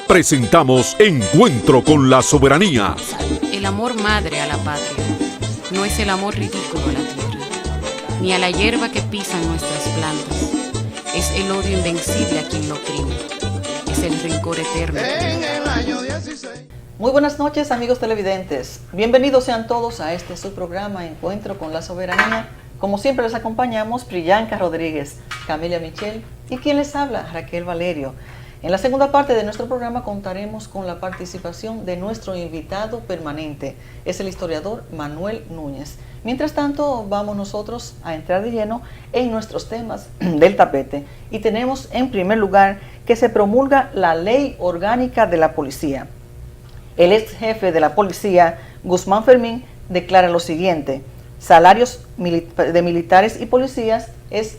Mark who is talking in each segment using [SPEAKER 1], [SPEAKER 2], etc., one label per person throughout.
[SPEAKER 1] Presentamos Encuentro con la Soberanía.
[SPEAKER 2] El amor madre a la patria no es el amor ridículo a la tierra, ni a la hierba que pisan nuestras plantas. Es el odio invencible a quien lo oprime. Es el rencor eterno.
[SPEAKER 3] En el año 16.
[SPEAKER 4] Muy buenas noches, amigos televidentes. Bienvenidos sean todos a este su programa Encuentro con la Soberanía. Como siempre les acompañamos Priyanka Rodríguez, Camelia Michel y quien les habla, Raquel Valerio. En la segunda parte de nuestro programa contaremos con la participación de nuestro invitado permanente, es el historiador Manuel Núñez. Mientras tanto, vamos nosotros a entrar de lleno en nuestros temas del tapete. Y tenemos en primer lugar que se promulga la Ley Orgánica de la Policía. El ex jefe de la policía, Guzmán Fermín, declara lo siguiente: salarios de militares y policías es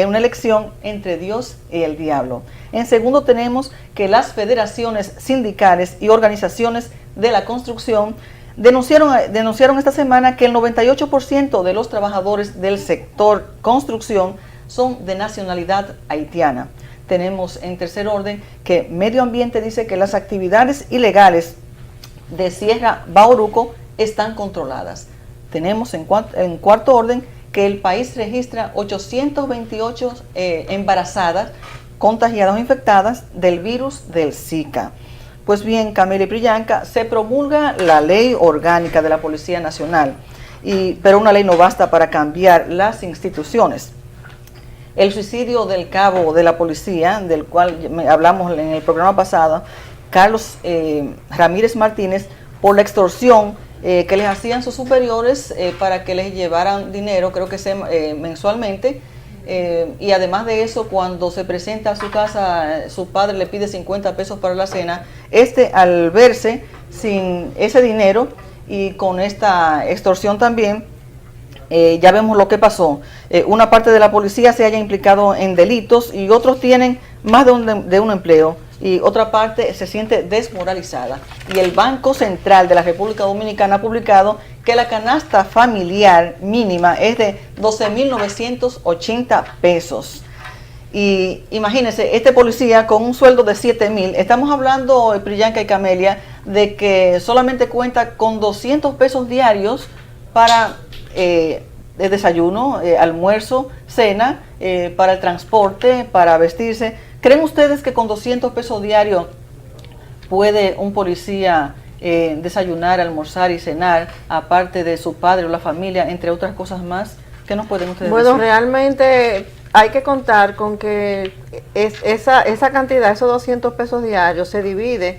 [SPEAKER 4] una elección entre Dios y el diablo. En segundo tenemos que las federaciones sindicales y organizaciones de la construcción denunciaron esta semana que el 98% de los trabajadores del sector construcción son de nacionalidad haitiana. Tenemos en tercer orden que Medio Ambiente dice que las actividades ilegales de Sierra Bauruco están controladas. Tenemos en cuarto orden que el país registra 828 embarazadas contagiadas o infectadas del virus del Zika. Pues bien, Camelia y Priyanka, se promulga la Ley Orgánica de la Policía Nacional, pero una ley no basta para cambiar las instituciones. El suicidio del cabo de la policía, del cual hablamos en el programa pasado, Carlos Ramírez Martínez, por la extorsión que les hacían sus superiores para que les llevaran dinero, creo que mensualmente, y además de eso, cuando se presenta a su casa, su padre le pide 50 pesos para la cena. Al verse sin ese dinero y con esta extorsión también, ya vemos lo que pasó. Una parte de la policía se haya implicado en delitos y otros tienen más de un empleo, y otra parte se siente desmoralizada. Y el Banco Central de la República Dominicana ha publicado que la canasta familiar mínima es de 12.980 pesos. Y imagínense, este policía con un sueldo de 7.000, estamos hablando, Priyanka y Camelia, de que solamente cuenta con 200 pesos diarios para el desayuno, almuerzo, cena, para el transporte, para vestirse. ¿Creen ustedes que con 200 pesos diarios puede un policía desayunar, almorzar y cenar, aparte de su padre o la familia, entre otras cosas más? ¿Qué nos pueden ustedes decir?
[SPEAKER 5] Bueno, realmente hay que contar con que esa cantidad, esos 200 pesos diarios, se divide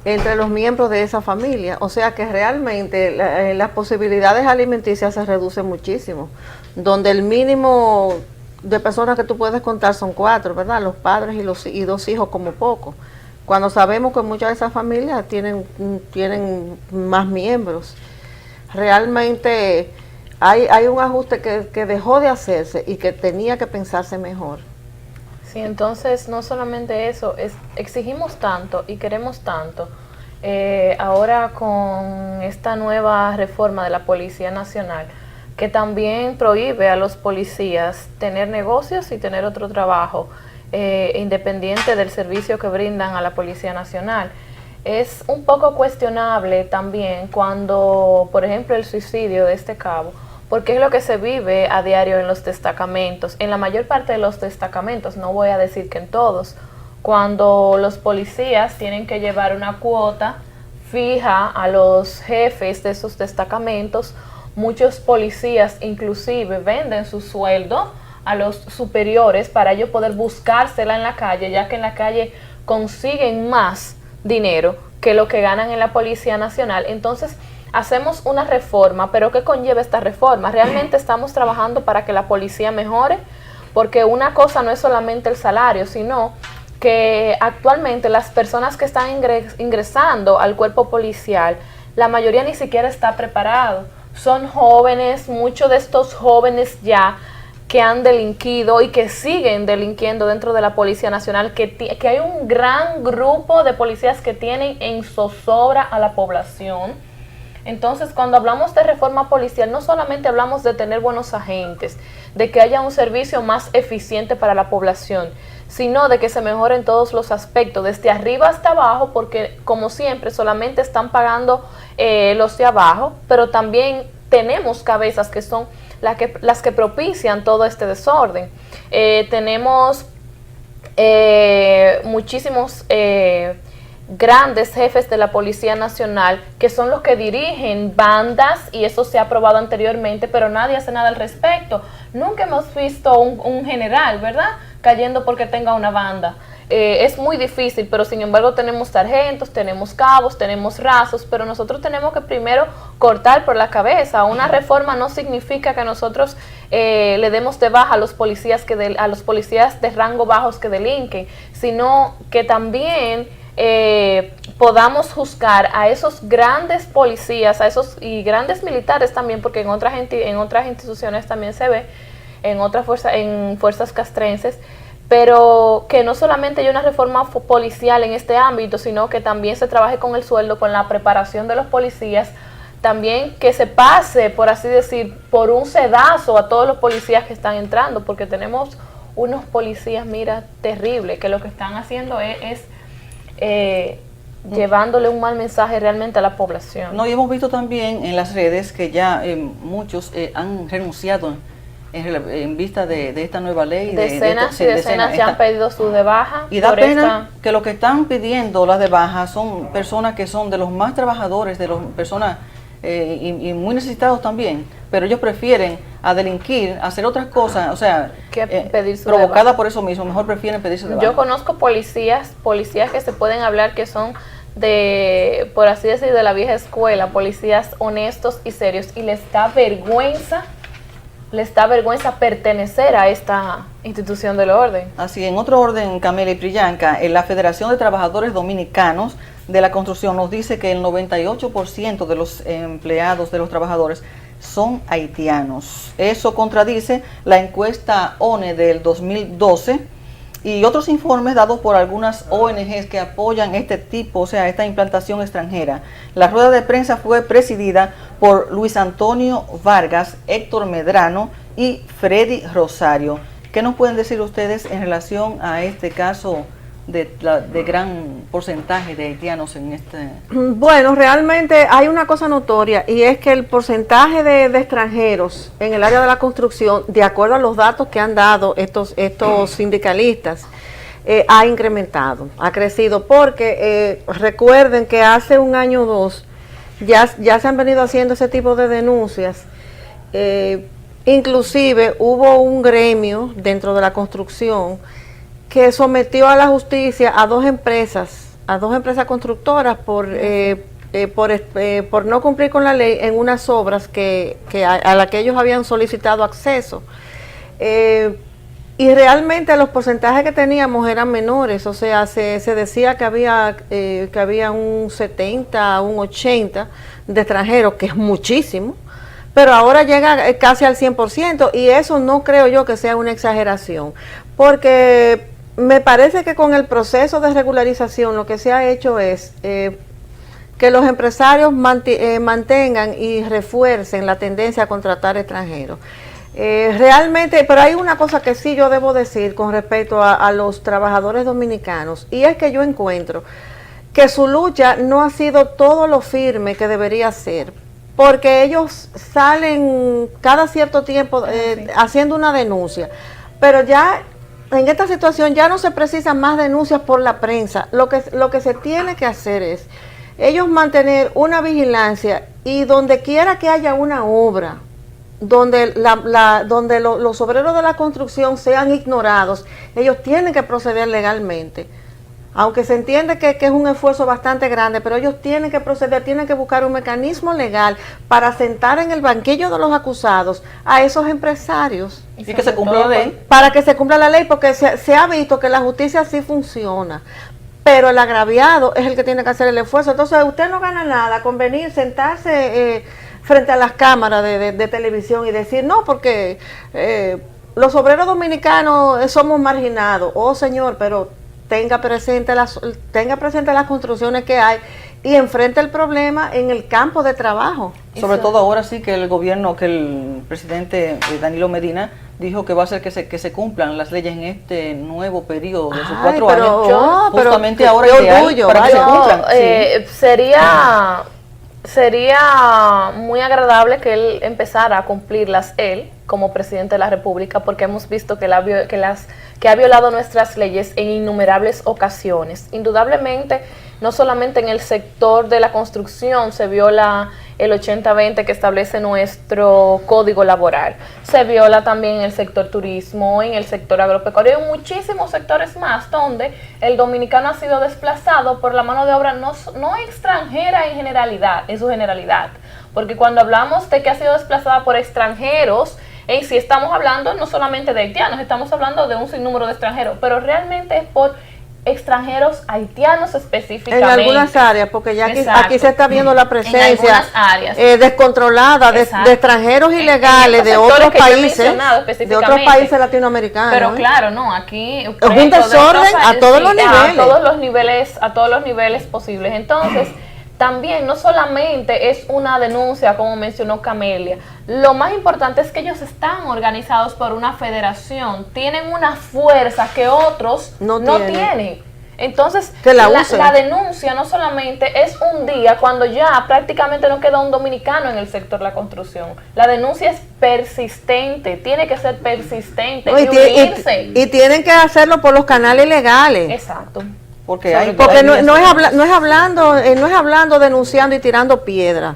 [SPEAKER 5] entre los miembros de esa familia. O sea que realmente las posibilidades alimenticias se reducen muchísimo, donde el mínimo de personas que tú puedes contar son 4, ¿verdad? Los padres y 2 hijos como poco. Cuando sabemos que muchas de esas familias tienen más miembros. Realmente hay un ajuste que dejó de hacerse y que tenía que pensarse mejor.
[SPEAKER 6] Sí, entonces no solamente eso, exigimos tanto y queremos tanto. Ahora con esta nueva reforma de la Policía Nacional, que también prohíbe a los policías tener negocios y tener otro trabajo independiente del servicio que brindan a la Policía Nacional. Es un poco cuestionable también cuando, por ejemplo, el suicidio de este cabo, porque es lo que se vive a diario en los destacamentos, en la mayor parte de los destacamentos, no voy a decir que en todos, cuando los policías tienen que llevar una cuota fija a los jefes de esos destacamentos. Muchos policías inclusive venden su sueldo a los superiores para ellos poder buscársela en la calle, ya que en la calle consiguen más dinero que lo que ganan en la Policía Nacional. Entonces hacemos una reforma, pero ¿qué conlleva esta reforma? Realmente estamos trabajando para que la policía mejore, porque una cosa no es solamente el salario, sino que actualmente las personas que están ingresando al cuerpo policial, la mayoría ni siquiera está preparado. Son jóvenes, muchos de estos jóvenes ya que han delinquido y que siguen delinquiendo dentro de la Policía Nacional, que hay un gran grupo de policías que tienen en zozobra a la población. Entonces, cuando hablamos de reforma policial, no solamente hablamos de tener buenos agentes, de que haya un servicio más eficiente para la población, sino de que se mejore en todos los aspectos, desde arriba hasta abajo, porque como siempre solamente están pagando los de abajo, pero también tenemos cabezas que son las que propician todo este desorden. Tenemos muchísimos grandes jefes de la Policía Nacional que son los que dirigen bandas, y eso se ha aprobado anteriormente, pero nadie hace nada al respecto. Nunca hemos visto un general, ¿verdad?, cayendo porque tenga una banda. Es muy difícil, pero sin embargo tenemos sargentos, tenemos cabos, tenemos rasos, pero nosotros tenemos que primero cortar por la cabeza. Una reforma no significa que nosotros le demos de baja a los policías de rango bajos que delinquen, sino que también podamos juzgar a esos grandes policías, y grandes militares también, porque en otras instituciones también se ve, en fuerzas castrenses, pero que no solamente hay una reforma policial en este ámbito, sino que también se trabaje con el sueldo, con la preparación de los policías, también que se pase, por así decir, por un sedazo a todos los policías que están entrando, porque tenemos unos policías, mira, terribles, que lo que están haciendo es llevándole un mal mensaje realmente a la población.
[SPEAKER 4] No, y hemos visto también en las redes que ya muchos han renunciado en vista de esta nueva ley.
[SPEAKER 6] Decenas y decenas ya han pedido su de baja.
[SPEAKER 4] Y da pena que los que están pidiendo las de baja son personas que son de los más trabajadores, de las personas y muy necesitados también, pero ellos prefieren a delinquir, a hacer otras cosas, o sea,
[SPEAKER 6] que pedir su
[SPEAKER 4] provocada por eso mismo, mejor prefieren pedirse de baja.
[SPEAKER 6] Yo conozco policías que se pueden hablar que son de, por así decir, de la vieja escuela, policías honestos y serios, y les da vergüenza pertenecer a esta institución del orden.
[SPEAKER 4] Así, en otro orden, Camila y Priyanka, en la Federación de Trabajadores Dominicanos de la Construcción nos dice que el 98% de los empleados, de los trabajadores, son haitianos. Eso contradice la encuesta ONE del 2012 y otros informes dados por algunas ONGs que apoyan este tipo, o sea, esta implantación extranjera. La rueda de prensa fue presidida por Luis Antonio Vargas, Héctor Medrano y Freddy Rosario. ¿Qué nos pueden decir ustedes en relación a este caso de gran porcentaje de haitianos en este?
[SPEAKER 5] Bueno, realmente hay una cosa notoria, y es que el porcentaje de extranjeros en el área de la construcción, de acuerdo a los datos que han dado estos sindicalistas, ha incrementado, ha crecido, porque recuerden que hace un año o dos ya se han venido haciendo ese tipo de denuncias. Inclusive hubo un gremio dentro de la construcción que sometió a la justicia a dos empresas constructoras por no cumplir con la ley en unas obras a las que ellos habían solicitado acceso. Y realmente los porcentajes que teníamos eran menores, o sea, se decía que había un 70, un 80 de extranjeros, que es muchísimo, pero ahora llega casi al 100%, y eso no creo yo que sea una exageración, porque me parece que con el proceso de regularización lo que se ha hecho es que los empresarios mantengan y refuercen la tendencia a contratar extranjeros. Realmente, pero hay una cosa que sí yo debo decir con respecto a los trabajadores dominicanos, y es que yo encuentro que su lucha no ha sido todo lo firme que debería ser, porque ellos salen cada cierto tiempo haciendo una denuncia, pero ya en esta situación ya no se precisan más denuncias por la prensa. Lo que se tiene que hacer es ellos mantener una vigilancia, y donde quiera que haya una obra donde los obreros de la construcción sean ignorados, ellos tienen que proceder legalmente. Aunque se entiende que es un esfuerzo bastante grande, pero ellos tienen que proceder, tienen que buscar un mecanismo legal para sentar en el banquillo de los acusados a esos empresarios.
[SPEAKER 4] Y que se cumpla la ley.
[SPEAKER 5] Para que se cumpla la ley, porque se ha visto que la justicia sí funciona, pero el agraviado es el que tiene que hacer el esfuerzo. Entonces usted no gana nada con venir, sentarse frente a las cámaras de televisión y decir, no, porque los obreros dominicanos somos marginados. Oh, señor, pero tenga presente las construcciones que hay, y enfrente el problema en el campo de trabajo.
[SPEAKER 4] Sobre todo ahora sí que el gobierno, que el presidente Danilo Medina dijo que va a hacer que se cumplan las leyes en este nuevo periodo de sus 4 años. Justamente ahora ideal para que se cumplan.
[SPEAKER 6] Sería muy agradable que él empezara a cumplirlas él como presidente de la República, porque hemos visto que ha violado nuestras leyes en innumerables ocasiones. Indudablemente, no solamente en el sector de la construcción se viola el 80-20 que establece nuestro código laboral, se viola también en el sector turismo, en el sector agropecuario, en muchísimos sectores más donde el dominicano ha sido desplazado por la mano de obra no extranjera en su generalidad, porque cuando hablamos de que ha sido desplazada por extranjeros, en sí estamos hablando no solamente de haitianos, estamos hablando de un sinnúmero de extranjeros, pero realmente es por extranjeros haitianos específicamente.
[SPEAKER 5] En algunas áreas, porque ya aquí se está viendo la presencia
[SPEAKER 6] en algunas áreas
[SPEAKER 5] descontrolada de extranjeros ilegales de otros países, latinoamericanos.
[SPEAKER 6] Pero claro, no, aquí
[SPEAKER 5] es un desorden a todos los niveles.
[SPEAKER 6] A todos los niveles posibles. Entonces, también no solamente es una denuncia, como mencionó Camelia, lo más importante es que ellos están organizados por una federación, tienen una fuerza que otros no tienen. Entonces, la denuncia no solamente es un día cuando ya prácticamente no queda un dominicano en el sector de la construcción. La denuncia es persistente, tiene que ser persistente
[SPEAKER 5] y tienen que hacerlo por los canales legales.
[SPEAKER 6] Exacto.
[SPEAKER 5] Porque no es hablando, denunciando y tirando piedra.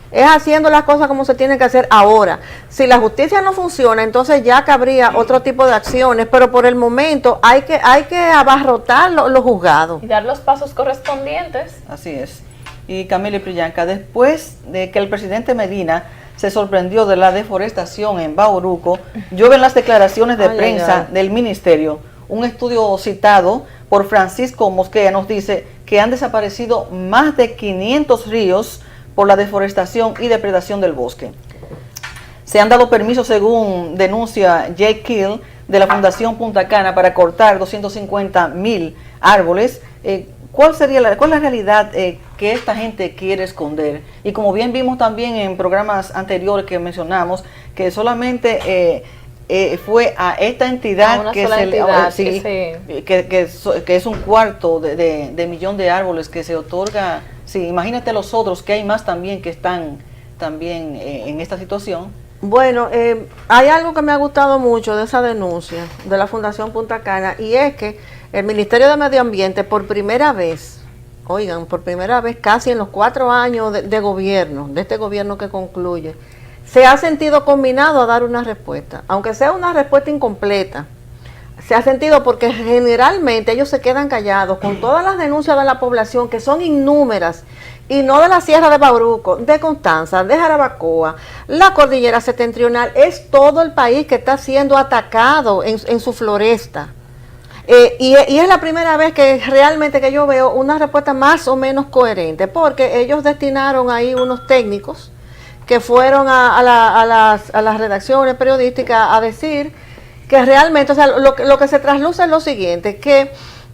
[SPEAKER 5] Es haciendo las cosas como se tienen que hacer ahora. Si la justicia no funciona, entonces ya cabría otro tipo de acciones, pero por el momento hay que abarrotar los juzgados.
[SPEAKER 6] Y dar los pasos correspondientes.
[SPEAKER 4] Así es. Y Camila y Priyanka, después de que el presidente Medina se sorprendió de la deforestación en Bauruco, llueven las declaraciones de prensa del ministerio. Un estudio citado por Francisco Mosquera nos dice que han desaparecido más de 500 ríos por la deforestación y depredación del bosque. Se han dado permisos, según denuncia Jake Kill de la Fundación Punta Cana, para cortar 250,000 árboles. ¿Cuál es la realidad que esta gente quiere esconder? Y como bien vimos también en programas anteriores que mencionamos, que solamente fue a esta entidad que es un cuarto de millón de árboles que se otorga. Sí, imagínate los otros que hay más también que están también en esta situación.
[SPEAKER 5] Bueno, hay algo que me ha gustado mucho de esa denuncia de la Fundación Punta Cana, y es que el Ministerio de Medio Ambiente por primera vez casi en los 4 años de gobierno, de este gobierno que concluye, se ha sentido combinado a dar una respuesta, aunque sea una respuesta incompleta. Se ha sentido porque generalmente ellos se quedan callados con todas las denuncias de la población, que son innúmeras, y no de la Sierra de Bauruco, de Constanza, de Jarabacoa, la cordillera septentrional, es todo el país que está siendo atacado en su floresta. Y es la primera vez que realmente que yo veo una respuesta más o menos coherente, porque ellos destinaron ahí unos técnicos que fueron a las redacciones periodísticas a decir que realmente, o sea, lo que se trasluce es lo siguiente, que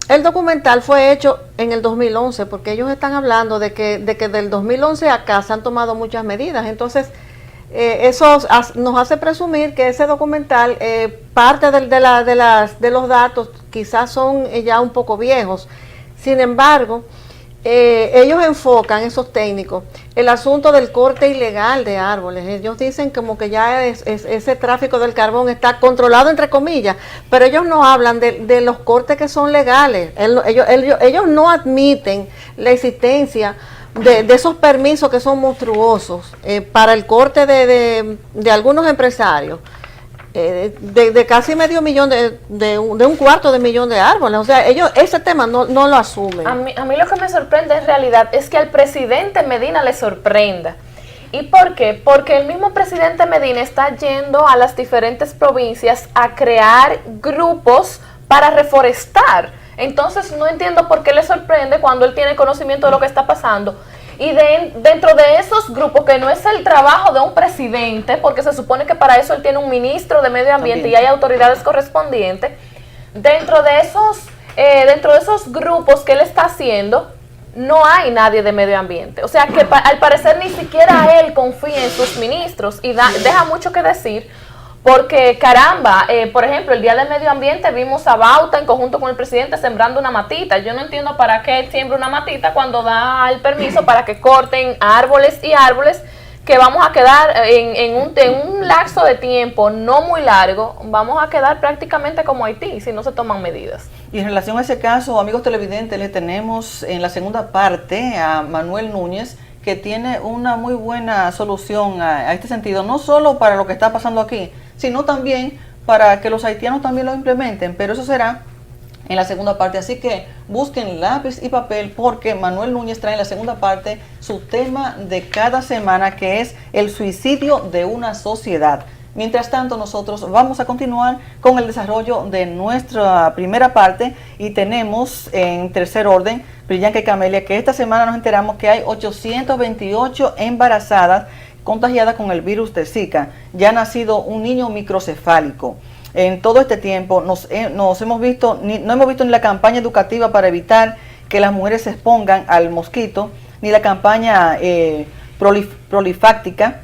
[SPEAKER 5] el documental fue hecho en el 2011, porque ellos están hablando de que del 2011 acá se han tomado muchas medidas. Entonces, eso nos hace presumir que ese documental, parte de los datos quizás son ya un poco viejos. Sin embargo, ellos enfocan, esos técnicos, el asunto del corte ilegal de árboles. Ellos dicen como que ya ese tráfico del carbón está controlado, entre comillas, pero ellos no hablan de los cortes que son legales. Ellos no admiten la existencia de esos permisos que son monstruosos para el corte de algunos empresarios. De casi medio millón, de un cuarto de millón de árboles. O sea, ellos ese tema no lo asumen.
[SPEAKER 6] A mí lo que me sorprende en realidad es que al presidente Medina le sorprenda. ¿Y por qué? Porque el mismo presidente Medina está yendo a las diferentes provincias a crear grupos para reforestar. Entonces no entiendo por qué le sorprende cuando él tiene conocimiento de lo que está pasando. Y dentro de esos grupos, que no es el trabajo de un presidente, porque se supone que para eso él tiene un ministro de Medio Ambiente también, y hay autoridades correspondientes, dentro de esos grupos que él está haciendo, no hay nadie de medio ambiente. O sea que al parecer ni siquiera él confía en sus ministros y deja mucho que decir, porque caramba, por ejemplo, el Día del Medio Ambiente vimos a Bauta en conjunto con el presidente sembrando una matita. Yo no entiendo para qué él siembra una matita cuando da el permiso para que corten árboles y árboles, que vamos a quedar en un lapso de tiempo no muy largo, vamos a quedar prácticamente como Haití si no se toman medidas.
[SPEAKER 4] Y en relación a ese caso, amigos televidentes, le tenemos en la segunda parte a Manuel Núñez, que tiene una muy buena solución a este sentido, no solo para lo que está pasando aquí, sino también para que los haitianos también lo implementen, pero eso será en la segunda parte, así que busquen lápiz y papel porque Manuel Núñez trae en la segunda parte su tema de cada semana, que es el suicidio de una sociedad. Mientras tanto, nosotros vamos a continuar con el desarrollo de nuestra primera parte y tenemos en tercer orden, Priyanka y Camelia, que esta semana nos enteramos que hay 828 embarazadas contagiadas con el virus de Zika. Ya ha nacido un niño microcefálico. En todo este tiempo no hemos visto ni la campaña educativa para evitar que las mujeres se expongan al mosquito, ni la campaña profiláctica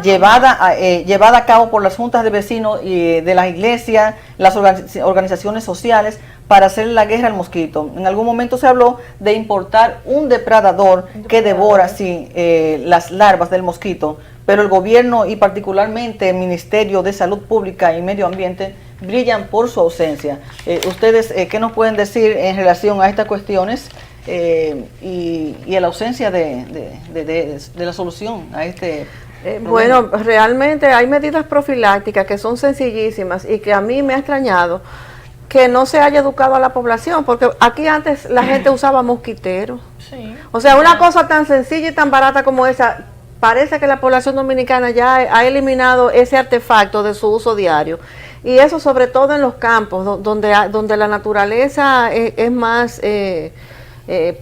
[SPEAKER 4] llevada a cabo por las juntas de vecinos y de las iglesias, las organizaciones sociales para hacer la guerra al mosquito. En algún momento se habló de importar un depredador que devora las larvas del mosquito, pero el gobierno y particularmente el Ministerio de Salud Pública y Medio Ambiente brillan por su ausencia. ¿Ustedes qué nos pueden decir en relación a estas cuestiones y a la ausencia de la solución a este problema?
[SPEAKER 5] Bueno, realmente hay medidas profilácticas que son sencillísimas y que a mí me ha extrañado que no se haya educado a la población, porque aquí antes la gente usaba mosquiteros.
[SPEAKER 6] Sí.
[SPEAKER 5] O sea, una cosa tan sencilla y tan barata como esa, parece que la población dominicana ya ha eliminado ese artefacto de su uso diario. Y eso sobre todo en los campos, donde la naturaleza es más,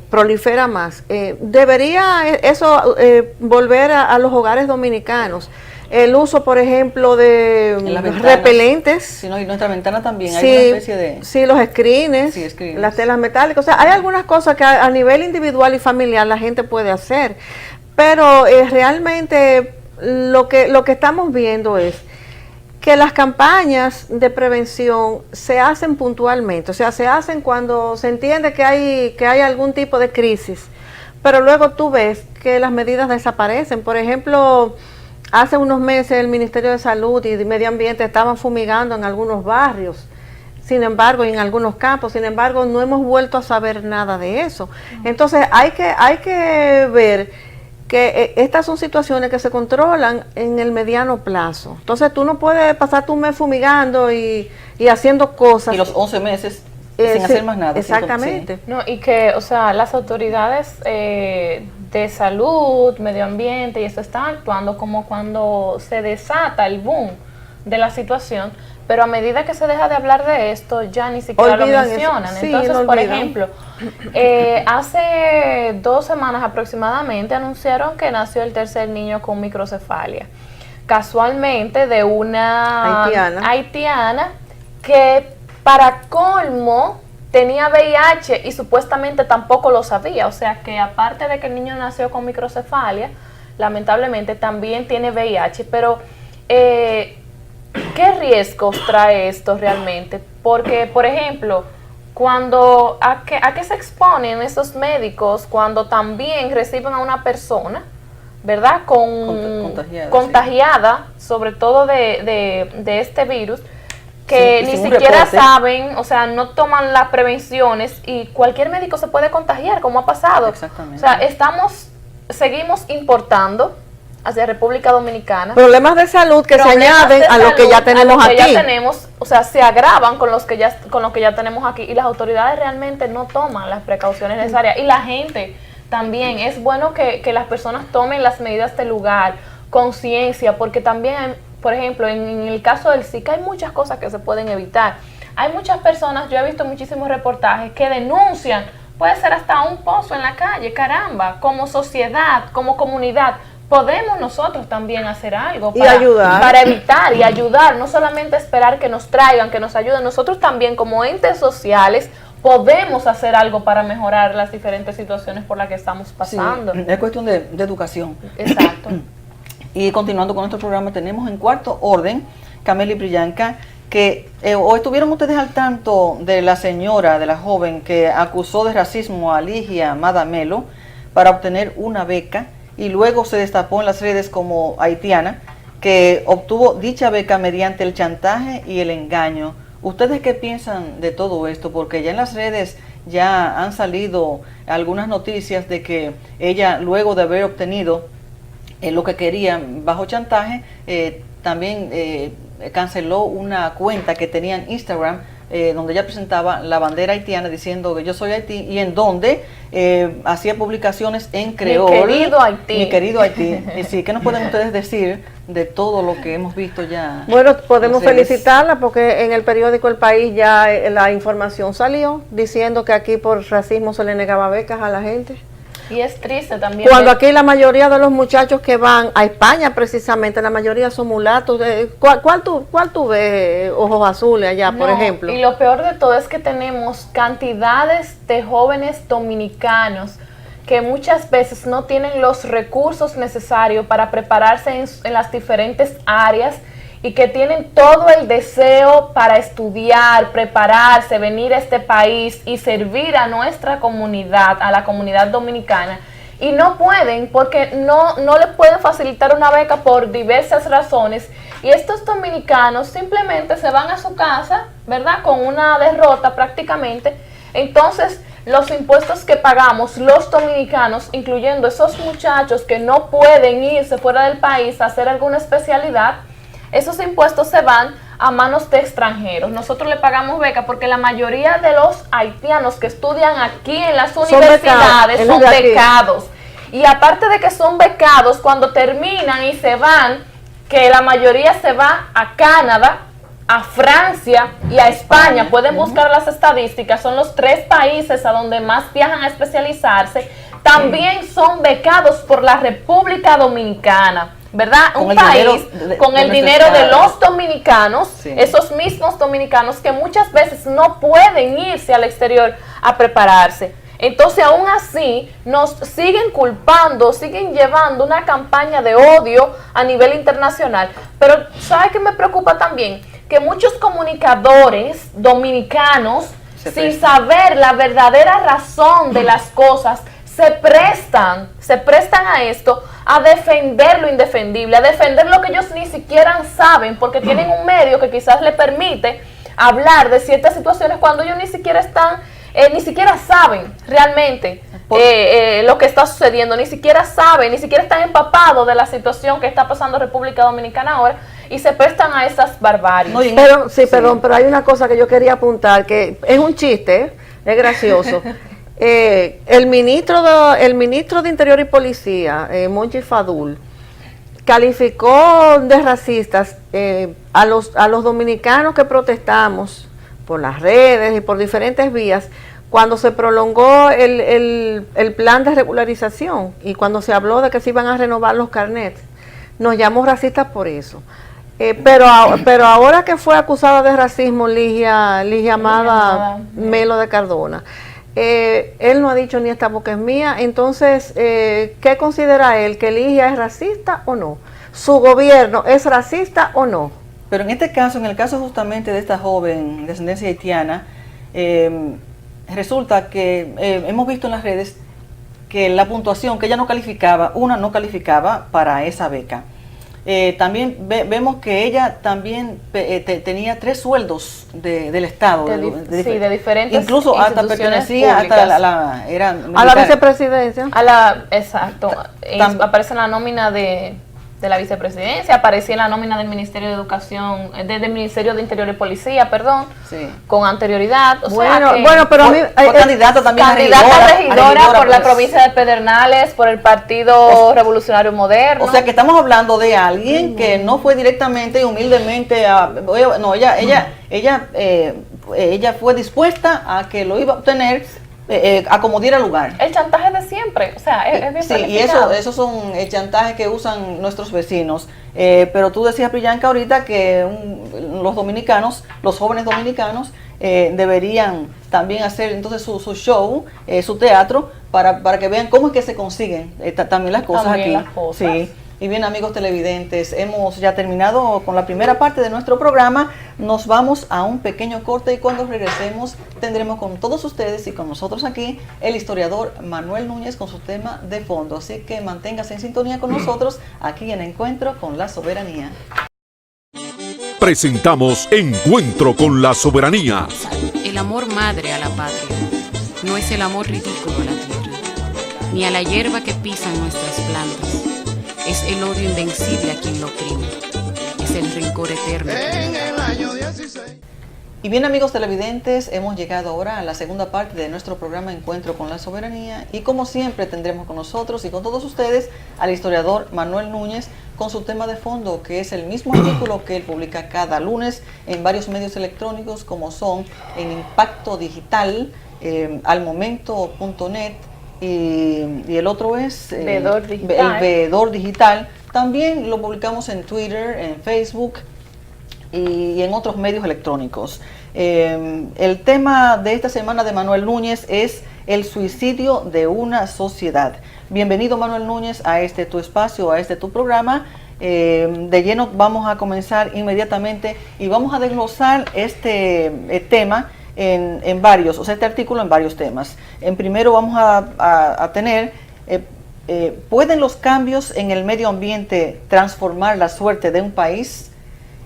[SPEAKER 5] prolifera más. Debería eso volver a los hogares dominicanos. El uso, por ejemplo, de repelentes.
[SPEAKER 4] Sí, no, y nuestra ventana también
[SPEAKER 5] sí,
[SPEAKER 4] hay una especie de...
[SPEAKER 5] Sí, los screens, las telas metálicas. O sea, hay algunas cosas que a nivel individual y familiar la gente puede hacer. Pero realmente lo que estamos viendo es que las campañas de prevención se hacen puntualmente, o sea, se hacen cuando se entiende que hay algún tipo de crisis, pero luego tú ves que las medidas desaparecen. Por ejemplo, hace unos meses el Ministerio de Salud y de Medio Ambiente estaban fumigando en algunos barrios, sin embargo, y en algunos campos, sin embargo, no hemos vuelto a saber nada de eso. Entonces, hay que ver que estas son situaciones que se controlan en el mediano plazo. Entonces tú no puedes pasar tu mes fumigando y haciendo cosas.
[SPEAKER 4] Y los 11 meses sin hacer más nada.
[SPEAKER 5] Exactamente.
[SPEAKER 6] No, y que, o sea, las autoridades de salud, medio ambiente y eso están actuando como cuando se desata el boom de la situación, pero a medida que se deja de hablar de esto, ya ni siquiera lo mencionan.
[SPEAKER 5] Sí,
[SPEAKER 6] entonces, por ejemplo, hace 2 semanas aproximadamente anunciaron que nació el tercer niño con microcefalia, casualmente de una haitiana que para colmo tenía VIH y supuestamente tampoco lo sabía. O sea que aparte de que el niño nació con microcefalia, lamentablemente también tiene VIH, pero ¿qué riesgos trae esto realmente? Porque, por ejemplo, ¿a qué se exponen esos médicos cuando también reciben a una persona, ¿verdad? Contagiada, sobre todo de este virus, que ni siquiera saben, o sea, no toman las prevenciones y cualquier médico se puede contagiar, como ha pasado.
[SPEAKER 4] Exactamente.
[SPEAKER 6] O sea, seguimos importando hacia República Dominicana
[SPEAKER 5] problemas de salud que se añaden a lo que ya tenemos aquí.
[SPEAKER 6] O sea, se agravan con lo que ya tenemos aquí y las autoridades realmente no toman las precauciones necesarias. Y la gente también, es bueno que las personas tomen las medidas del lugar, conciencia, porque también, por ejemplo, en el caso del Zika hay muchas cosas que se pueden evitar. Hay muchas personas, yo he visto muchísimos reportajes que denuncian, puede ser hasta un pozo en la calle, caramba, como sociedad, como comunidad. Podemos nosotros también hacer algo para evitar y ayudar, no solamente esperar que nos traigan, que nos ayuden. Nosotros también como entes sociales podemos hacer algo para mejorar las diferentes situaciones por las que estamos pasando.
[SPEAKER 4] Sí, es cuestión de educación.
[SPEAKER 6] Exacto.
[SPEAKER 4] Y continuando con nuestro programa, tenemos en cuarto orden, Camila y Priyanka, que o estuvieron ustedes al tanto de la señora, de la joven que acusó de racismo a Ligia Madamelo para obtener una beca y luego se destapó en las redes como haitiana, que obtuvo dicha beca mediante el chantaje y el engaño. ¿Ustedes qué piensan de todo esto? Porque ya en las redes ya han salido algunas noticias de que ella, luego de haber obtenido lo que quería bajo chantaje, también canceló una cuenta que tenía en Instagram, donde ella presentaba la bandera haitiana diciendo que yo soy Haití, y en donde hacía publicaciones en creol.
[SPEAKER 6] Mi querido Haití.
[SPEAKER 4] Mi querido Haití. Y sí, ¿qué nos pueden ustedes decir de todo lo que hemos visto ya?
[SPEAKER 5] Bueno, podemos felicitarla porque en el periódico El País ya la información salió diciendo que aquí por racismo se le negaba becas a la gente.
[SPEAKER 6] Y es triste también.
[SPEAKER 5] Cuando aquí la mayoría de los muchachos que van a España, precisamente, la mayoría son mulatos. ¿Cuál tú ves, ojos azules allá, por ejemplo?
[SPEAKER 6] Y lo peor de todo es que tenemos cantidades de jóvenes dominicanos que muchas veces no tienen los recursos necesarios para prepararse en las diferentes áreas y que tienen todo el deseo para estudiar, prepararse, venir a este país y servir a nuestra comunidad, a la comunidad dominicana, y no pueden porque no le pueden facilitar una beca por diversas razones, y estos dominicanos simplemente se van a su casa, ¿verdad?, con una derrota prácticamente. Entonces, los impuestos que pagamos los dominicanos, incluyendo esos muchachos que no pueden irse fuera del país a hacer alguna especialidad, esos impuestos se van a manos de extranjeros. Nosotros le pagamos beca porque la mayoría de los haitianos que estudian aquí en las universidades son becados. Y aparte de que son becados, cuando terminan y se van, que la mayoría se va a Canadá, a Francia y a España, pueden buscar las estadísticas, son los 3 países a donde más viajan a especializarse, también son becados por la República Dominicana, ¿verdad? Un país con el dinero de los dominicanos, sí. Esos mismos dominicanos que muchas veces no pueden irse al exterior a prepararse. Entonces, aún así, nos siguen culpando, siguen llevando una campaña de odio a nivel internacional. Pero, ¿sabe qué me preocupa también? Que muchos comunicadores dominicanos, sin saber la verdadera razón de las cosas, se prestan a esto, a defender lo indefendible, a defender lo que ellos ni siquiera saben, porque tienen un medio que quizás le permite hablar de ciertas situaciones cuando ellos ni siquiera saben realmente lo que está sucediendo, ni siquiera saben, ni siquiera están empapados de la situación que está pasando en República Dominicana ahora, y se prestan a esas barbaries.
[SPEAKER 5] Pero hay una cosa que yo quería apuntar, que es un chiste, es gracioso. El ministro de Interior y Policía, Monchi Fadul, calificó de racistas a los dominicanos que protestamos por las redes y por diferentes vías cuando se prolongó el plan de regularización y cuando se habló de que se iban a renovar los carnets. Nos llamó racistas por eso. Pero ahora que fue acusada de racismo Ligia Madamelo de Cardona, él no ha dicho ni esta boca es mía. Entonces, ¿qué considera él? ¿Que Ligia es racista o no? ¿Su gobierno es racista o no?
[SPEAKER 4] Pero en este caso, en el caso justamente de esta joven de descendencia haitiana, resulta que hemos visto en las redes que la puntuación que ella no calificaba para esa beca. También vemos que ella también tenía 3 sueldos del Estado.
[SPEAKER 6] De diferentes
[SPEAKER 4] incluso hasta pertenecía hasta a la
[SPEAKER 5] vicepresidencia.
[SPEAKER 6] Exacto. Aparece en la nómina de la vicepresidencia, aparecía en la nómina del Ministerio de Educación, del Ministerio de Interior y Policía, con anterioridad.
[SPEAKER 4] Fue candidata también a
[SPEAKER 6] regidora por la provincia de Pedernales, por el Partido Revolucionario Moderno.
[SPEAKER 4] O sea que estamos hablando de alguien que no fue directamente y humildemente ella fue dispuesta a que lo iba a obtener a como diera lugar.
[SPEAKER 6] El chantaje de siempre. siempre, o sea, es bien
[SPEAKER 4] Sí, y esos son chantajes que usan nuestros vecinos. Pero tú decías, Priyanka, ahorita que los dominicanos, los jóvenes dominicanos, deberían también hacer entonces su show, su teatro, para que vean cómo es que se consiguen también las cosas
[SPEAKER 6] También
[SPEAKER 4] aquí.
[SPEAKER 6] las cosas.
[SPEAKER 4] Sí. Y bien, amigos televidentes, hemos ya terminado con la primera parte de nuestro programa. Nos vamos a un pequeño corte y cuando regresemos tendremos con todos ustedes y con nosotros aquí el historiador Manuel Núñez con su tema de fondo. Así que manténgase en sintonía con nosotros aquí en Encuentro con la Soberanía.
[SPEAKER 1] Presentamos Encuentro con la Soberanía.
[SPEAKER 2] El amor madre a la patria no es el amor ridículo a la tierra, ni a la hierba que pisan nuestras plantas. Es el odio invencible a quien lo oprime. Es el rencor eterno.
[SPEAKER 3] En el año 16.
[SPEAKER 4] Y bien, amigos televidentes, hemos llegado ahora a la segunda parte de nuestro programa Encuentro con la Soberanía y como siempre tendremos con nosotros y con todos ustedes al historiador Manuel Núñez con su tema de fondo, que es el mismo artículo que él publica cada lunes en varios medios electrónicos como son en Impacto Digital, almomento.net, y el otro es
[SPEAKER 6] Veedor Digital.
[SPEAKER 4] el Veedor Digital. También lo publicamos en Twitter, en Facebook y en otros medios electrónicos. El tema de esta semana de Manuel Núñez es el suicidio de una sociedad. Bienvenido, Manuel Núñez, a este tu espacio, a este tu programa. De lleno vamos a comenzar inmediatamente y vamos a desglosar este tema en varios, o sea, este artículo en varios temas. En primero vamos a tener, ¿pueden los cambios en el medio ambiente transformar la suerte de un país?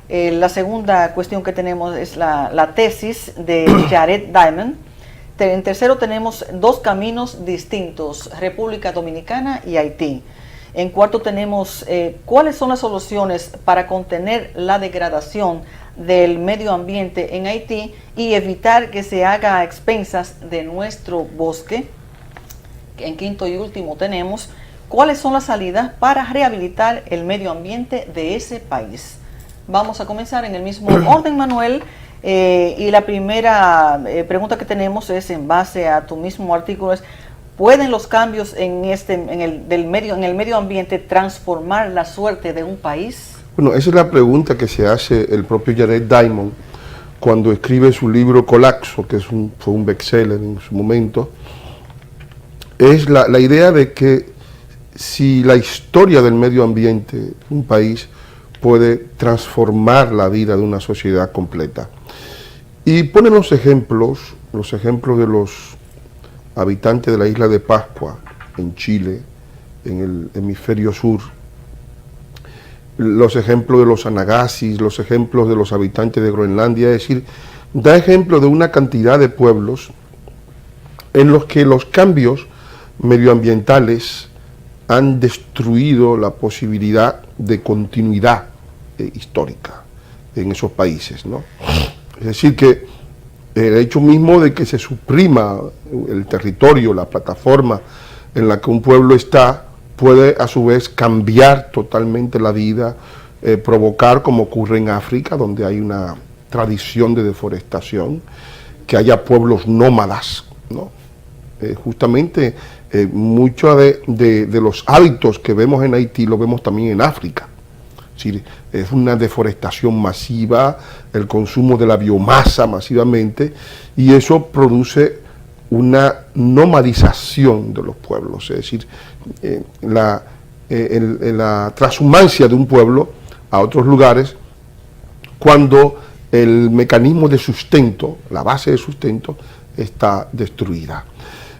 [SPEAKER 4] La segunda cuestión que tenemos es la tesis de Jared Diamond. En tercero tenemos dos caminos distintos, República Dominicana y Haití. En cuarto tenemos cuáles son las soluciones para contener la degradación del medio ambiente en Haití y evitar que se haga a expensas de nuestro bosque. En quinto y último tenemos cuáles son las salidas para rehabilitar el medio ambiente de ese país. Vamos a comenzar en el mismo orden, Manuel, y la primera pregunta que tenemos es en base a tu mismo artículo, es ¿pueden los cambios en el medio ambiente transformar la suerte de un país?
[SPEAKER 7] Bueno, esa es la pregunta que se hace el propio Jared Diamond cuando escribe su libro Colapso, que fue un bestseller en su momento. Es la idea de que si la historia del medio ambiente de un país puede transformar la vida de una sociedad completa. Y ponen los ejemplos de los habitantes de la isla de Pascua, en Chile, en el hemisferio sur, los ejemplos de los Anagasis, los ejemplos de los habitantes de Groenlandia, es decir, da ejemplo de una cantidad de pueblos en los que los cambios medioambientales han destruido la posibilidad de continuidad histórica en esos países, ¿no? Es decir, que el hecho mismo de que se suprima el territorio, la plataforma en la que un pueblo está, puede a su vez cambiar totalmente la vida, provocar, como ocurre en África, donde hay una tradición de deforestación, que haya pueblos nómadas, ¿no? Justamente muchos de los hábitos que vemos en Haití los vemos también en África. Es decir, es una deforestación masiva, el consumo de la biomasa masivamente, y eso produce una nomadización de los pueblos, es decir, la transhumancia de un pueblo a otros lugares cuando el mecanismo de sustento, la base de sustento, está destruida.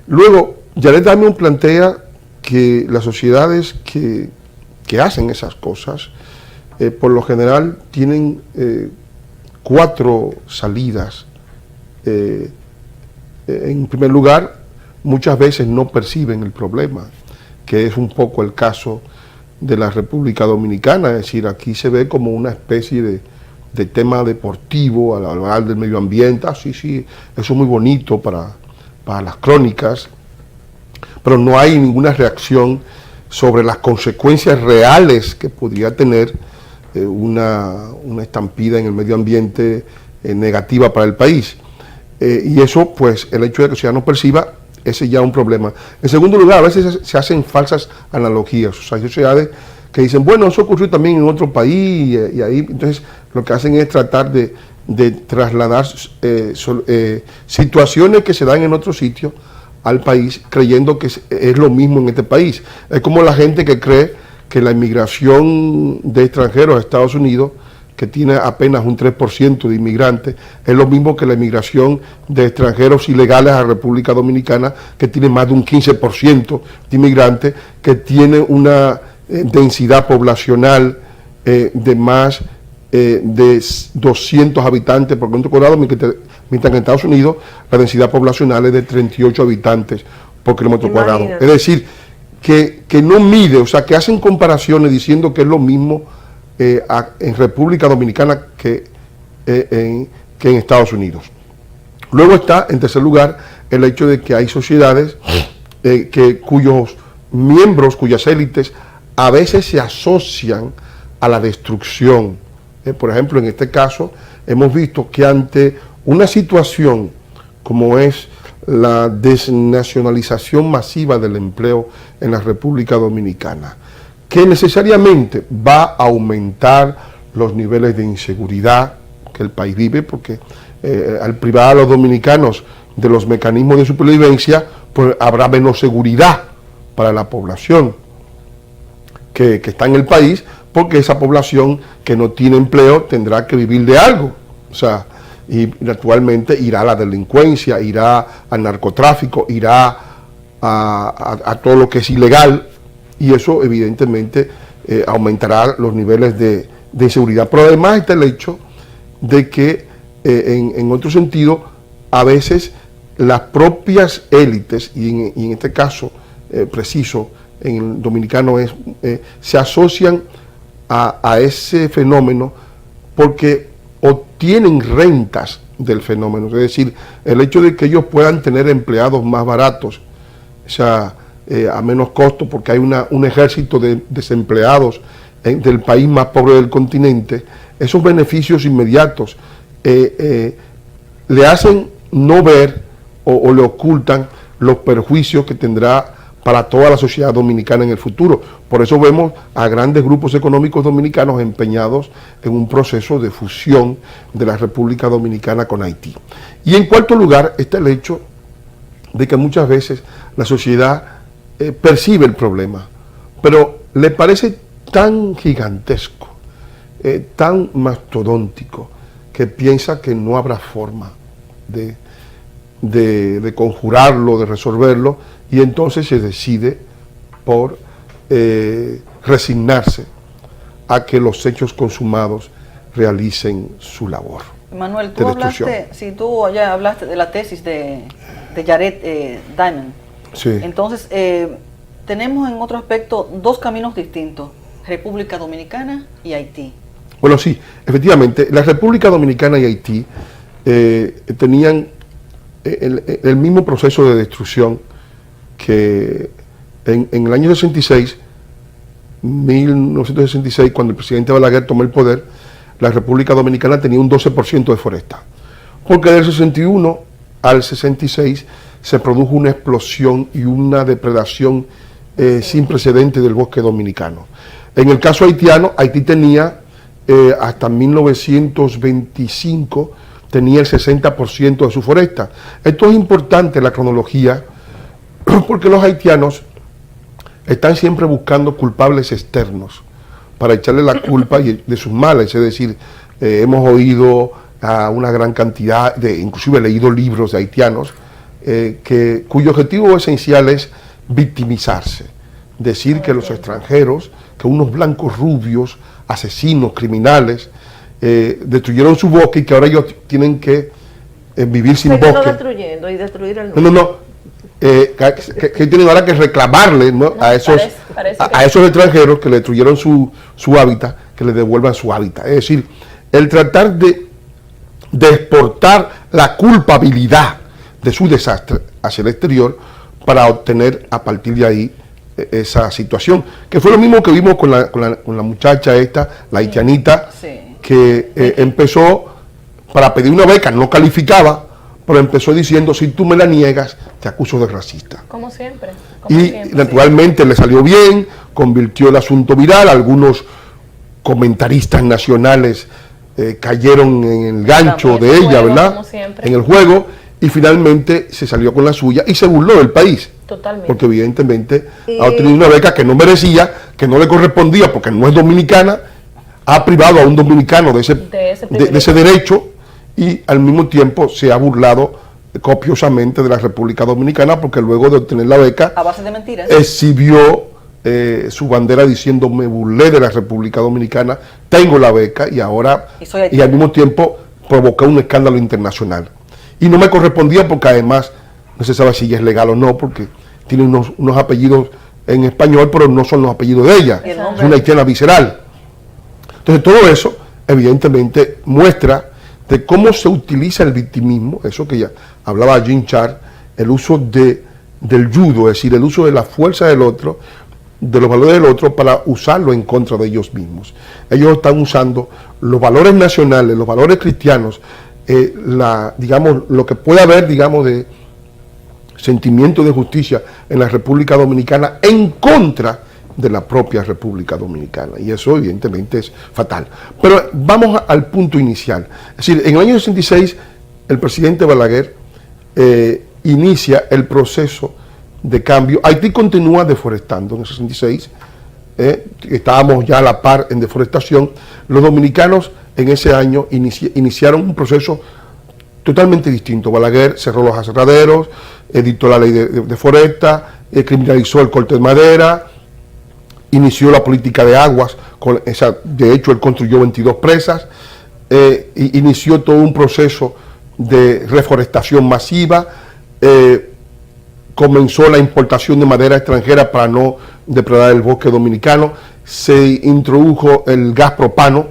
[SPEAKER 7] Luego, Jared Diamond plantea que las sociedades que hacen esas cosas, por lo general tienen 4 salidas. En primer lugar, muchas veces no perciben el problema, que es un poco el caso de la República Dominicana, es decir, aquí se ve como una especie de tema deportivo al hablar del medio ambiente. Sí, eso es muy bonito para las crónicas, pero no hay ninguna reacción sobre las consecuencias reales que podría tener una estampida en el medio ambiente negativa para el país. Y eso, pues, el hecho de que la sociedad no perciba, ese ya es un problema. En segundo lugar, a veces se hacen falsas analogías. O sea, hay sociedades que dicen, bueno, eso ocurrió también en otro país, y ahí entonces lo que hacen es tratar de trasladar situaciones que se dan en otro sitio al país, creyendo que es lo mismo en este país. Es como la gente que cree que la inmigración de extranjeros a Estados Unidos, que tiene apenas un 3% de inmigrantes, es lo mismo que la inmigración de extranjeros ilegales a República Dominicana, que tiene más de un 15% de inmigrantes, que tiene una densidad poblacional de más de 200 habitantes por kilómetro cuadrado, mientras que en Estados Unidos la densidad poblacional es de 38 habitantes por kilómetro cuadrado. Es decir, que no mide, o sea, que hacen comparaciones diciendo que es lo mismo en República Dominicana que en Estados Unidos. Luego está, en tercer lugar, el hecho de que hay sociedades cuyos miembros, cuyas élites, a veces se asocian a la destrucción. Por ejemplo, en este caso, hemos visto que ante una situación como es la desnacionalización masiva del empleo en la República Dominicana, que necesariamente va a aumentar los niveles de inseguridad que el país vive, porque al privar a los dominicanos de los mecanismos de supervivencia, pues habrá menos seguridad para la población que está en el país, porque esa población que no tiene empleo tendrá que vivir de algo. O sea, y naturalmente irá a la delincuencia, irá al narcotráfico, irá a todo lo que es ilegal, y eso evidentemente aumentará los niveles de inseguridad. Pero además está el hecho de que en otro sentido, a veces las propias élites, y en este caso preciso en el dominicano se asocian a ese fenómeno porque obtienen rentas del fenómeno. Es decir, el hecho de que ellos puedan tener empleados más baratos, o sea, a menos costo, porque hay un ejército de desempleados del país más pobre del continente, esos beneficios inmediatos le hacen no ver o le ocultan los perjuicios que tendrá para toda la sociedad dominicana en el futuro. Por eso vemos a grandes grupos económicos dominicanos empeñados en un proceso de fusión de la República Dominicana con Haití. Y en cuarto lugar está el hecho de que muchas veces la sociedad percibe el problema, pero le parece tan gigantesco, tan mastodóntico, que piensa que no habrá forma de conjurarlo, de resolverlo, y entonces se decide por resignarse a que los hechos consumados realicen su labor.
[SPEAKER 4] Manuel, tú ya hablaste de la tesis de Jared Diamond.
[SPEAKER 7] Sí.
[SPEAKER 4] Entonces, tenemos en otro aspecto dos caminos distintos, República Dominicana y Haití.
[SPEAKER 7] Bueno, sí, efectivamente, la República Dominicana y Haití tenían el mismo proceso de destrucción que en el año 1966, cuando el presidente Balaguer tomó el poder, la República Dominicana tenía un 12% de foresta, porque del 61 al 66 se produjo una explosión y una depredación sin precedentes del bosque dominicano. En el caso haitiano, Haití tenía hasta 1925 tenía el 60% de su foresta. Esto es importante, la cronología, porque los haitianos están siempre buscando culpables externos para echarle la culpa de sus males. Es decir, hemos oído a una gran cantidad inclusive he leído libros de haitianos cuyo objetivo esencial es victimizarse, decir que los extranjeros, que unos blancos rubios, asesinos, criminales, destruyeron su bosque y que ahora ellos tienen que vivir sin bosque.
[SPEAKER 5] No destruyendo y destruir el
[SPEAKER 7] que tienen ahora que reclamarle, ¿no? a esos extranjeros que le destruyeron su hábitat, que le devuelvan su hábitat. Es decir, el tratar de exportar la culpabilidad de su desastre hacia el exterior para obtener a partir de ahí esa situación, que fue lo mismo que vimos con la muchacha esta, la haitianita, que empezó para pedir una beca, no calificaba, pero empezó diciendo, si tú me la niegas, te acuso de racista.
[SPEAKER 6] Como siempre.
[SPEAKER 7] Y naturalmente le salió bien, convirtió el asunto viral, algunos comentaristas nacionales cayeron en el gancho de ella, ¿verdad? En el juego, y finalmente se salió con la suya y se burló del país.
[SPEAKER 6] Totalmente.
[SPEAKER 7] Porque evidentemente ha obtenido una beca que no merecía, que no le correspondía porque no es dominicana, ha privado a un dominicano de ese derecho y al mismo tiempo se ha burlado copiosamente de la República Dominicana porque luego de obtener la beca,
[SPEAKER 4] a base de mentiras,
[SPEAKER 7] exhibió su bandera diciendo me burlé de la República Dominicana, tengo la beca y ahora, y al mismo tiempo provocó un escándalo internacional. Y no me correspondía porque además no se sabe si es legal o no, porque tiene unos apellidos en español, pero no son los apellidos de ella, es una haitiana visceral. Entonces todo eso evidentemente muestra de cómo se utiliza el victimismo, eso que ya hablaba Jean Char, el uso del judo, es decir, el uso de la fuerza del otro, de los valores del otro para usarlo en contra de ellos mismos. Ellos están usando los valores nacionales, los valores cristianos, digamos, lo que puede haber, digamos, de sentimiento de justicia en la República Dominicana en contra de la propia República Dominicana, y eso evidentemente es fatal. Pero vamos al punto inicial. Es decir, en el año 66 el presidente Balaguer inicia el proceso de cambio. Haití continúa deforestando en el 66, estábamos ya a la par en deforestación. Los dominicanos en ese año iniciaron un proceso totalmente distinto. Balaguer cerró los aserraderos, editó la ley de foresta, criminalizó el corte de madera, inició la política de aguas, de hecho él construyó 22 presas, inició todo un proceso de reforestación masiva, comenzó la importación de madera extranjera para no depredar el bosque dominicano, se introdujo el gas propano,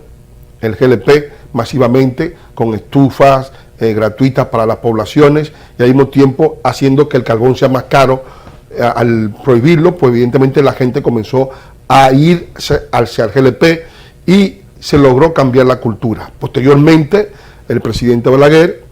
[SPEAKER 7] el GLP, masivamente, con estufas gratuitas para las poblaciones, y al mismo tiempo haciendo que el carbón sea más caro. Al prohibirlo, pues evidentemente la gente comenzó a ir hacia el GLP y se logró cambiar la cultura. Posteriormente, el presidente Balaguer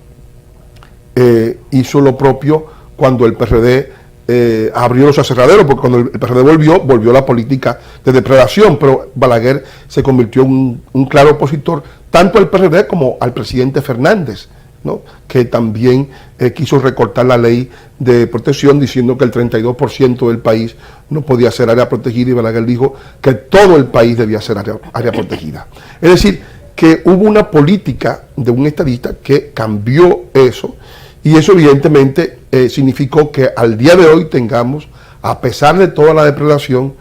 [SPEAKER 7] hizo lo propio cuando el PRD abrió los aserraderos, porque cuando el PRD volvió la política de depredación, pero Balaguer se convirtió en un claro opositor tanto al PRD como al presidente Fernández, ¿no? Que también quiso recortar la ley de protección diciendo que el 32% del país no podía ser área protegida, y Balaguer dijo que todo el país debía ser área protegida. Es decir, que hubo una política de un estadista que cambió eso, y eso evidentemente significó que al día de hoy tengamos, a pesar de toda la depredación,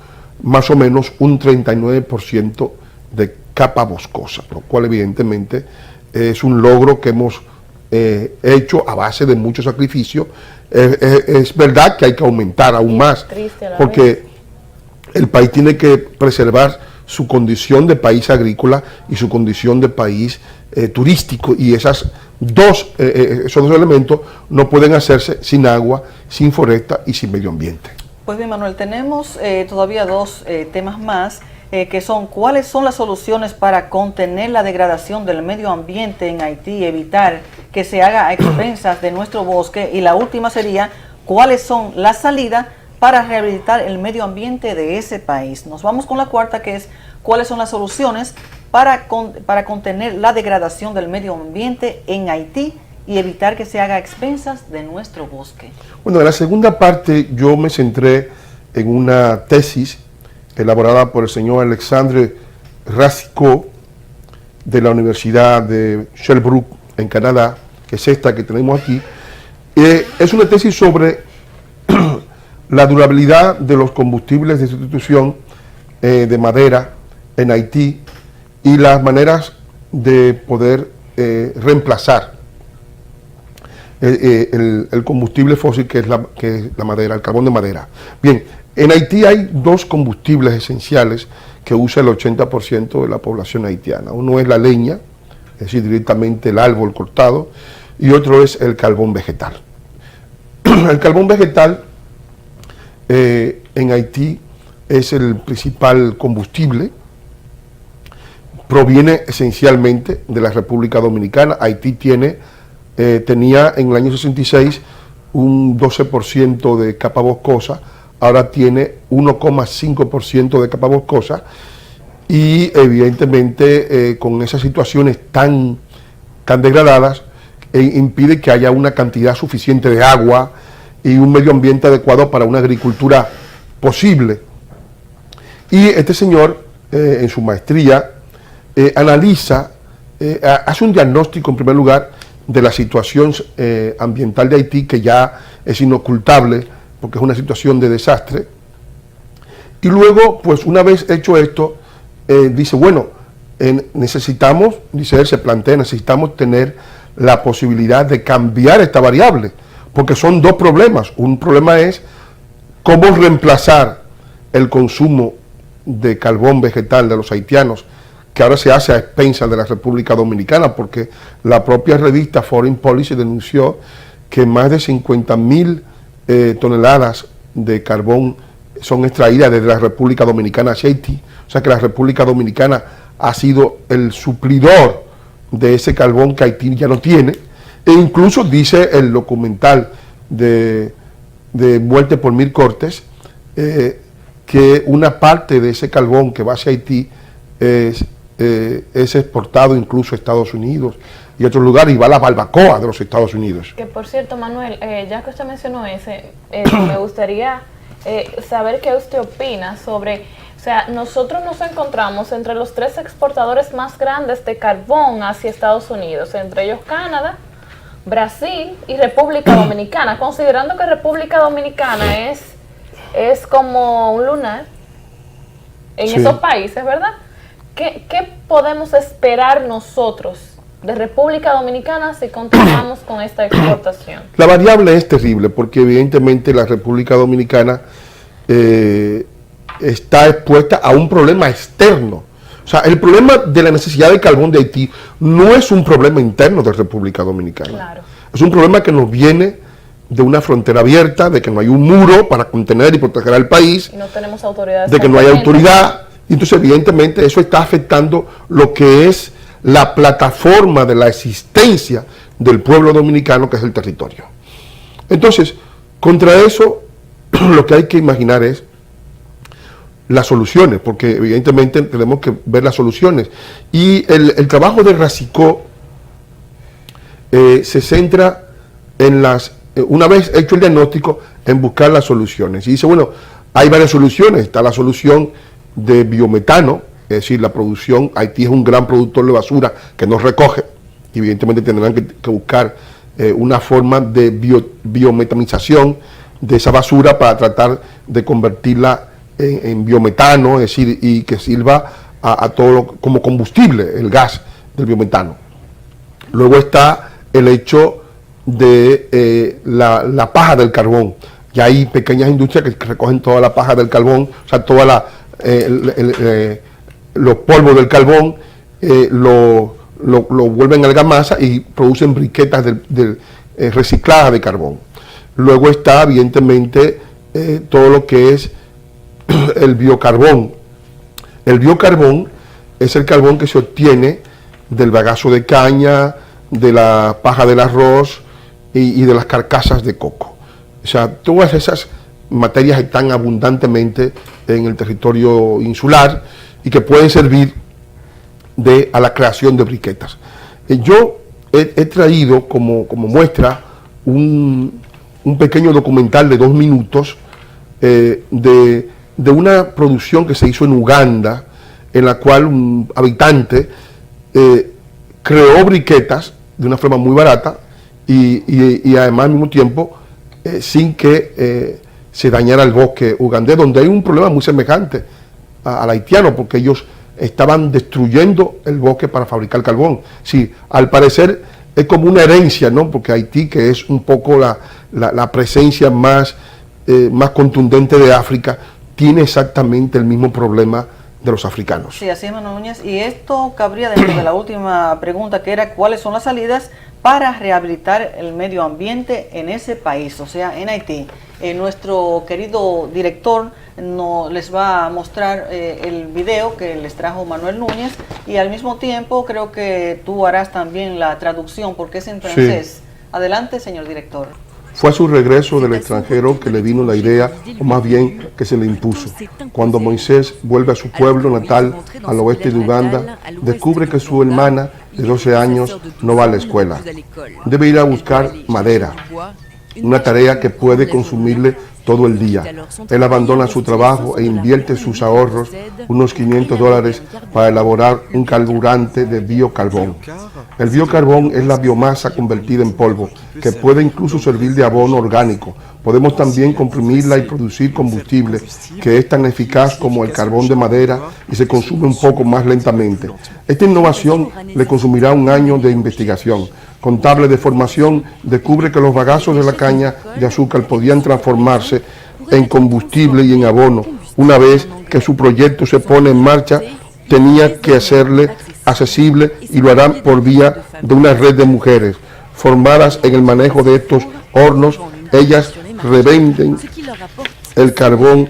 [SPEAKER 7] más o menos un 39% de capa boscosa, lo cual evidentemente es un logro que hemos hecho a base de mucho sacrificio. Es verdad que hay que aumentar aún más, porque el país tiene que preservar su condición de país agrícola y su condición de país turístico, y esos dos elementos no pueden hacerse sin agua, sin foresta y sin medio ambiente.
[SPEAKER 4] Pues bien, Manuel, tenemos todavía dos temas más, que son cuáles son las soluciones para contener la degradación del medio ambiente en Haití y evitar que se haga a expensas de nuestro bosque, y la última sería cuáles son las salidas para rehabilitar el medio ambiente de ese país. Nos vamos con la cuarta, que es cuáles son las soluciones para contener la degradación del medio ambiente en Haití y evitar que se haga a expensas de nuestro bosque.
[SPEAKER 7] Bueno, en la segunda parte yo me centré en una tesis elaborada por el señor Alexandre Racicot de la Universidad de Sherbrooke en Canadá, que es esta que tenemos aquí. Es una tesis sobre la durabilidad de los combustibles de sustitución de madera en Haití y las maneras de poder reemplazar el combustible fósil que es la madera, el carbón de madera. Bien, en Haití hay dos combustibles esenciales que usa el 80% de la población haitiana. Uno es la leña, es decir, directamente el árbol cortado, y otro es el carbón vegetal. El carbón vegetal en Haití es el principal combustible, proviene esencialmente de la República Dominicana. Haití tiene tenía en el año 66 un 12% de capa boscosa, ahora tiene 1,5% de capa boscosa, y evidentemente con esas situaciones tan degradadas impide que haya una cantidad suficiente de agua y un medio ambiente adecuado para una agricultura posible. Y este señor en su maestría analiza, hace un diagnóstico en primer lugar de la situación ambiental de Haití, que ya es inocultable porque es una situación de desastre, y luego, pues una vez hecho esto, dice, bueno, necesitamos, dice él, se plantea, necesitamos tener la posibilidad de cambiar esta variable, porque son dos problemas. Un problema es cómo reemplazar el consumo de carbón vegetal de los haitianos, que ahora se hace a expensas de la República Dominicana, porque la propia revista Foreign Policy denunció que más de 50.000 toneladas de carbón son extraídas desde la República Dominicana hacia Haití. O sea que la República Dominicana ha sido el suplidor de ese carbón que Haití ya no tiene, e incluso dice el documental de Muerte por Mil Cortes, que una parte de ese carbón que va hacia Haití es exportado incluso a Estados Unidos y otros lugares, y va a la barbacoa de los Estados Unidos.
[SPEAKER 6] Que por cierto, Manuel, ya que usted mencionó me gustaría saber qué usted opina sobre, o sea, nosotros nos encontramos entre los 3 exportadores más grandes de carbón hacia Estados Unidos, entre ellos Canadá, Brasil y República Dominicana, considerando que República Dominicana es como un lunar en
[SPEAKER 7] Sí.
[SPEAKER 6] esos países, ¿verdad? ¿Qué podemos esperar nosotros de República Dominicana si continuamos con esta exportación?
[SPEAKER 7] La variable es terrible porque evidentemente la República Dominicana está expuesta a un problema externo. O sea, el problema de la necesidad de carbón de Haití no es un problema interno de República Dominicana.
[SPEAKER 6] Claro.
[SPEAKER 7] Es un problema que nos viene de una frontera abierta, de que no hay un muro para contener y proteger al país,
[SPEAKER 6] Y no tenemos autoridades.
[SPEAKER 7] de que no hay
[SPEAKER 6] competentes.
[SPEAKER 7] autoridad. Y entonces evidentemente eso está afectando lo que es la plataforma de la existencia del pueblo dominicano, que es el territorio. Entonces, contra eso lo que hay que imaginar es las soluciones, porque evidentemente tenemos que ver las soluciones. Y el trabajo de Racicó se centra en una vez hecho el diagnóstico, en buscar las soluciones. Y dice, bueno, hay varias soluciones. Está la solución de biometano, es decir, la producción. Haití es un gran productor de basura que no recoge, y evidentemente tendrán que buscar una forma de biometanización de esa basura para tratar de convertirla en biometano, es decir, y que sirva a todo como combustible, el gas del biometano. Luego está el hecho de la paja del carbón. Ya hay pequeñas industrias que recogen toda la paja del carbón, o sea, toda los polvos del carbón, lo vuelven argamasa y producen briquetas recicladas de carbón. Luego está, evidentemente, todo lo que es el biocarbón. El biocarbón es el carbón que se obtiene del bagazo de caña, de la paja del arroz y de las carcasas de coco. O sea, todas esas materias están abundantemente en el territorio insular y que pueden servir a la creación de briquetas. Yo he traído como muestra un pequeño documental de 2 minutos de una producción que se hizo en Uganda, en la cual un habitante creó briquetas de una forma muy barata y además al mismo tiempo sin que se dañara el bosque ugandés, donde hay un problema muy semejante al haitiano, porque ellos estaban destruyendo el bosque para fabricar carbón. Sí, al parecer es como una herencia, ¿no? Porque Haití, que es un poco la presencia más contundente de África, tiene exactamente el mismo problema de los africanos.
[SPEAKER 4] Sí, así es, Manuel Núñez. Y esto cabría dentro de la última pregunta, que era cuáles son las salidas para rehabilitar el medio ambiente en ese país, o sea, en Haití. Nuestro querido director les va a mostrar el video que les trajo Manuel Núñez, y al mismo tiempo creo que tú harás también la traducción porque es en francés. Adelante, señor director.
[SPEAKER 7] Fue a su regreso del extranjero que le vino la idea, o más bien que se le impuso. Cuando Moisés vuelve a su pueblo natal, al oeste de Uganda, descubre que su hermana de 12 años no va a la escuela. Debe ir a buscar madera, una tarea que puede consumirle todo el día. Él abandona su trabajo e invierte sus ahorros, unos $500, para elaborar un carburante de biocarbón. El biocarbón es la biomasa convertida en polvo, que puede incluso servir de abono orgánico. Podemos también comprimirla y producir combustible, que es tan eficaz como el carbón de madera y se consume un poco más lentamente. Esta innovación le consumirá un año de investigación. Contable de formación descubre que los bagazos de la caña de azúcar podían transformarse en combustible y en abono. Una vez que su proyecto se pone en marcha, tenía que hacerle accesible y lo harán por vía de una red de mujeres formadas en el manejo de estos hornos. Ellas revenden el carbón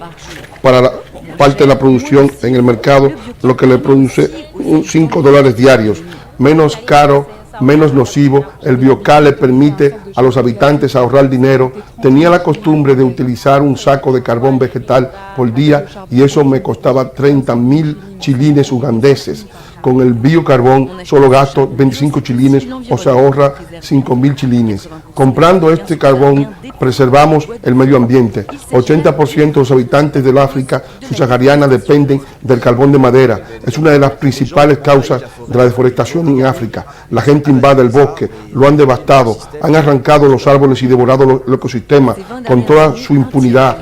[SPEAKER 7] para parte de la producción en el mercado, lo que le produce $5 diarios, menos caro, menos nocivo. El biocal le permite a los habitantes ahorrar dinero. Tenía la costumbre de utilizar un saco de carbón vegetal por día y eso me costaba 30,000 chilines ugandeses. Con el biocarbón solo gasto 25 chilines o se ahorra 5,000 chilines. Comprando este carbón preservamos el medio ambiente. 80% de los habitantes del África subsahariana dependen del carbón de madera. Es una de las principales causas de la deforestación en África. La gente invade el bosque, lo han devastado, han arrancado los árboles y devorado el ecosistema con toda su impunidad.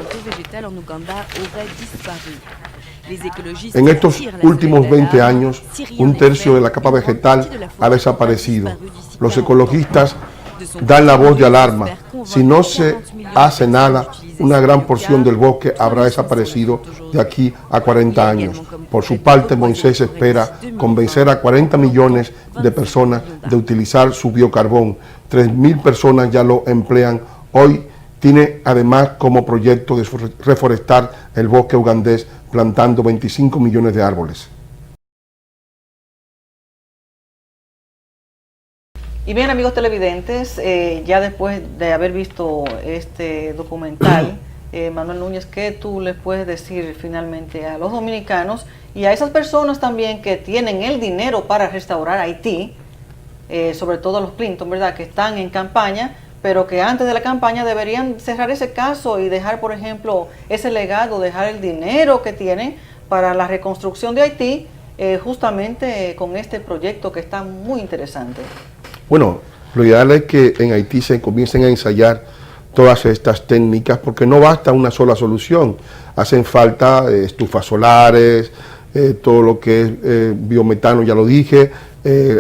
[SPEAKER 7] En estos últimos 20 años, un tercio de la capa vegetal ha desaparecido. Los ecologistas dan la voz de alarma. Si no se hace nada, una gran porción del bosque habrá desaparecido de aquí a 40 años. Por su parte, Moisés espera convencer a 40 millones de personas de utilizar su biocarbón. 3,000 personas ya lo emplean hoy. Tiene además como proyecto de reforestar el bosque ugandés plantando 25 millones de árboles.
[SPEAKER 4] Y bien, amigos televidentes, ya después de haber visto este documental, Manuel Núñez, ¿qué tú les puedes decir finalmente a los dominicanos y a esas personas también que tienen el dinero para restaurar Haití, sobre todo los Clinton, ¿verdad?, que están en campaña, pero que antes de la campaña deberían cerrar ese caso y dejar, por ejemplo, ese legado, dejar el dinero que tienen para la reconstrucción de Haití, justamente con este proyecto que está muy interesante?
[SPEAKER 7] Bueno, lo ideal es que en Haití se comiencen a ensayar todas estas técnicas, porque no basta una sola solución. Hacen falta estufas solares, todo lo que es biometano, ya lo dije,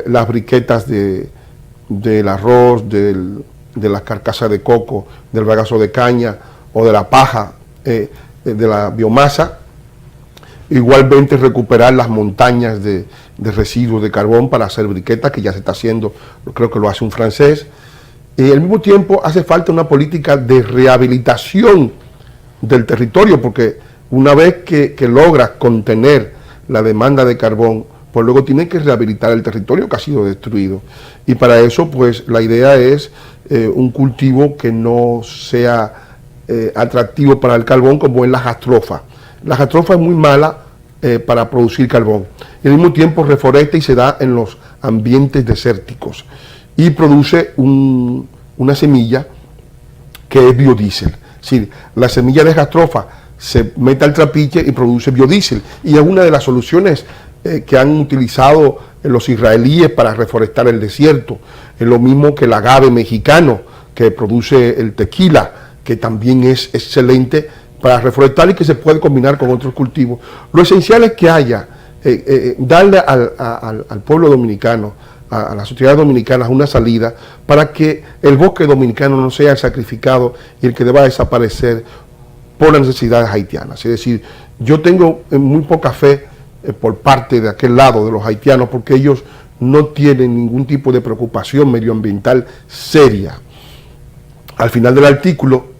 [SPEAKER 7] las briquetas del arroz, de las carcasas de coco, del bagazo de caña o de la paja, de la biomasa. Igualmente recuperar las montañas de residuos de carbón para hacer briquetas, que ya se está haciendo, creo que lo hace un francés. Y al mismo tiempo hace falta una política de rehabilitación del territorio, porque una vez que logras contener la demanda de carbón, pues luego tiene que rehabilitar el territorio que ha sido destruido. Y para eso, pues la idea es un cultivo que no sea atractivo para el carbón, como es la jastrofa. La jastrofa es muy mala para producir carbón. Y al mismo tiempo reforesta y se da en los ambientes desérticos. Y produce una semilla que es biodiesel. Es decir, la semilla de jastrofa se mete al trapiche y produce biodiesel. Y es una de las soluciones que han utilizado los israelíes para reforestar el desierto. Es lo mismo que el agave mexicano, que produce el tequila, que también es excelente para reforestar y que se puede combinar con otros cultivos. Lo esencial es que haya, darle al pueblo dominicano, a la sociedad dominicana, una salida para que el bosque dominicano no sea el sacrificado y el que deba desaparecer por las necesidades haitianas. Es decir, yo tengo muy poca fe por parte de aquel lado de los haitianos, porque ellos no tienen ningún tipo de preocupación medioambiental seria. Al final del artículo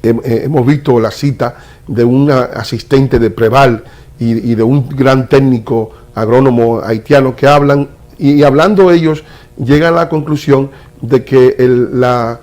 [SPEAKER 7] hemos visto la cita de un asistente de Preval y de un gran técnico agrónomos haitianos que hablan, y hablando ellos llegan a la conclusión de que la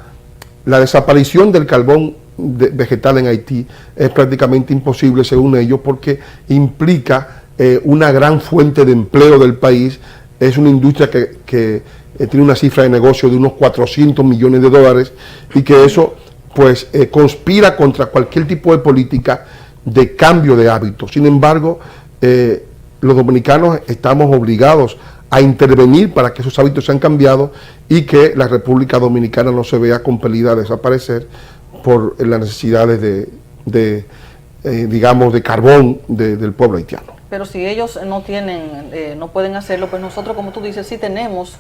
[SPEAKER 7] desaparición del carbón vegetal en Haití es prácticamente imposible según ellos, porque implica una gran fuente de empleo del país. Es una industria que tiene una cifra de negocio de unos 400 millones de dólares, y que eso pues conspira contra cualquier tipo de política de cambio de hábitos. Sin embargo, los dominicanos estamos obligados a intervenir para que esos hábitos sean cambiados y que la República Dominicana no se vea compelida a desaparecer por las necesidades digamos, de carbón del pueblo haitiano.
[SPEAKER 4] Pero si ellos no tienen, no pueden hacerlo, pues nosotros, como tú dices, sí tenemos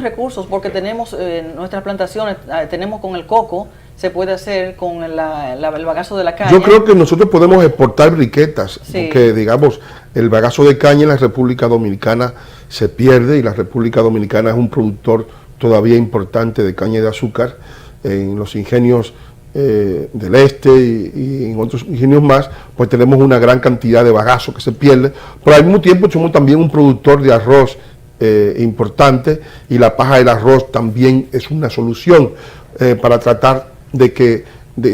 [SPEAKER 4] recursos, porque tenemos nuestras plantaciones, tenemos con el coco, se puede hacer con el bagazo de la caña.
[SPEAKER 7] Yo creo que nosotros podemos exportar briquetas,
[SPEAKER 4] sí,
[SPEAKER 7] porque digamos, el bagazo de caña en la República Dominicana se pierde, y la República Dominicana es un productor todavía importante de caña de azúcar. En los ingenios del este y en otros ingenios más, pues tenemos una gran cantidad de bagazo que se pierde, pero al mismo tiempo somos también un productor de arroz importante, y la paja del arroz también es una solución para tratar de que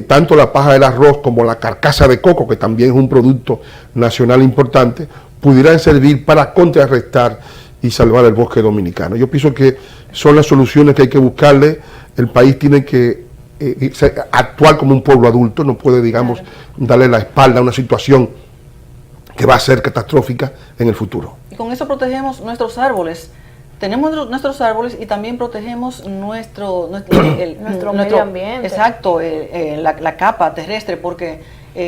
[SPEAKER 7] tanto la paja del arroz como la carcasa de coco, que también es un producto nacional importante, pudieran servir para contrarrestar y salvar el bosque dominicano. Yo pienso que son las soluciones que hay que buscarle. El país tiene que actuar como un pueblo adulto, no puede, digamos, darle la espalda a una situación que va a ser catastrófica en el futuro.
[SPEAKER 4] Y con eso protegemos nuestros árboles. Tenemos nuestros árboles y también protegemos nuestro
[SPEAKER 6] medio ambiente.
[SPEAKER 4] Exacto, la capa terrestre, porque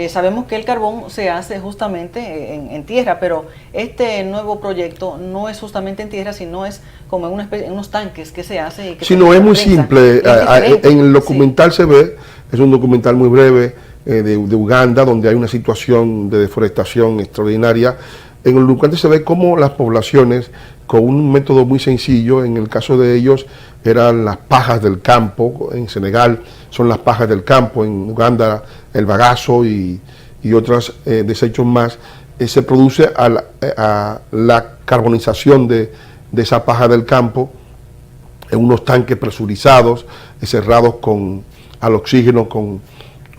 [SPEAKER 4] sabemos que el carbón se hace justamente en tierra, pero este nuevo proyecto no es justamente en tierra, sino es como en unos tanques que se hace. Y que
[SPEAKER 7] sí, no, es muy simple. En el documental se ve, es un documental muy breve de Uganda, donde hay una situación de deforestación extraordinaria. En el documental se ve cómo las poblaciones, con un método muy sencillo, en el caso de ellos eran las pajas del campo, en Senegal son las pajas del campo, en Uganda el bagazo y otros desechos más, se produce a la carbonización de esa paja del campo en unos tanques presurizados, cerrados al oxígeno con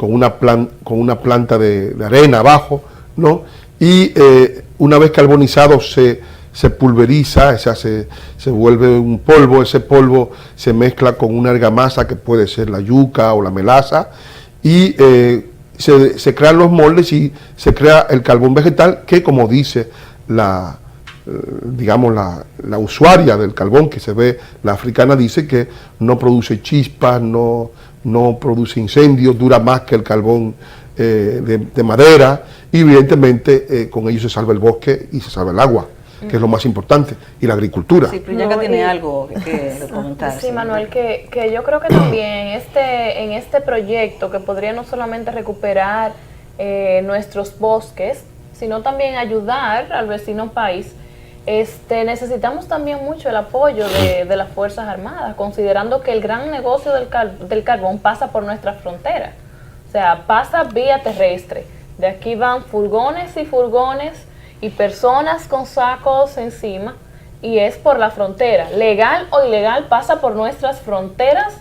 [SPEAKER 7] una planta de arena abajo, ¿no? Y una vez carbonizado se pulveriza, se vuelve un polvo. Ese polvo se mezcla con una argamasa que puede ser la yuca o la melaza, y se crean los moldes y se crea el carbón vegetal, que, como dice la usuaria del carbón que se ve, la africana, dice que no produce chispas, no produce incendios, dura más que el carbón de madera, y evidentemente con ello se salva el bosque y se salva el agua, que es lo más importante, y la agricultura.
[SPEAKER 4] Sí, Priyanka tiene algo que comentar.
[SPEAKER 6] Sí, Manuel, que yo creo que también en este proyecto, que podría no solamente recuperar nuestros bosques, sino también ayudar al vecino país, necesitamos también mucho el apoyo de las Fuerzas Armadas, considerando que el gran negocio del carbón pasa por nuestra frontera, o sea, pasa vía terrestre. De aquí van furgones y furgones y personas con sacos encima, y es por la frontera. Legal o ilegal, pasa por nuestras fronteras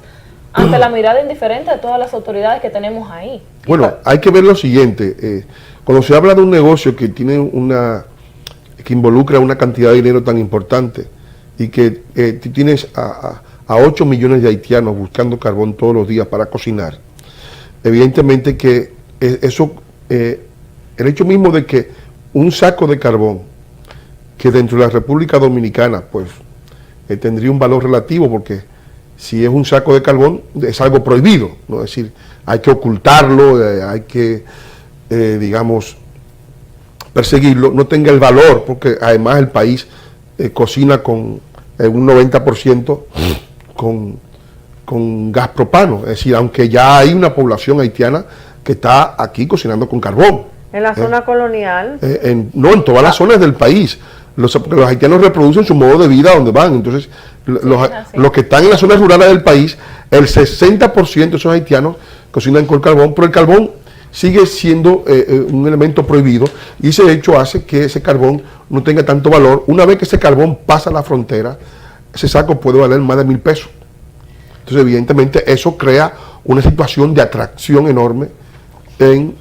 [SPEAKER 6] ante la mirada indiferente de todas las autoridades que tenemos ahí.
[SPEAKER 7] Bueno, hay que ver lo siguiente. Cuando se habla de un negocio que tiene que involucra una cantidad de dinero tan importante, y que tienes a 8 millones de haitianos buscando carbón todos los días para cocinar, evidentemente que eso, el hecho mismo de que un saco de carbón, que dentro de la República Dominicana pues tendría un valor relativo, porque si es un saco de carbón es algo prohibido, ¿no? Es decir, hay que ocultarlo, hay que, digamos, perseguirlo, no tenga el valor, porque además el país cocina con un 90% con gas propano. Es decir, aunque ya hay una población haitiana que está aquí cocinando con carbón.
[SPEAKER 5] En la zona colonial.
[SPEAKER 7] No, en todas las zonas del país. Porque los haitianos reproducen su modo de vida donde van. Entonces, los que están en las zonas rurales del país, el 60% de esos haitianos cocinan con carbón, pero el carbón sigue siendo un elemento prohibido, y ese hecho hace que ese carbón no tenga tanto valor. Una vez que ese carbón pasa la frontera, ese saco puede valer más de 1.000 pesos. Entonces, evidentemente, eso crea una situación de atracción enorme en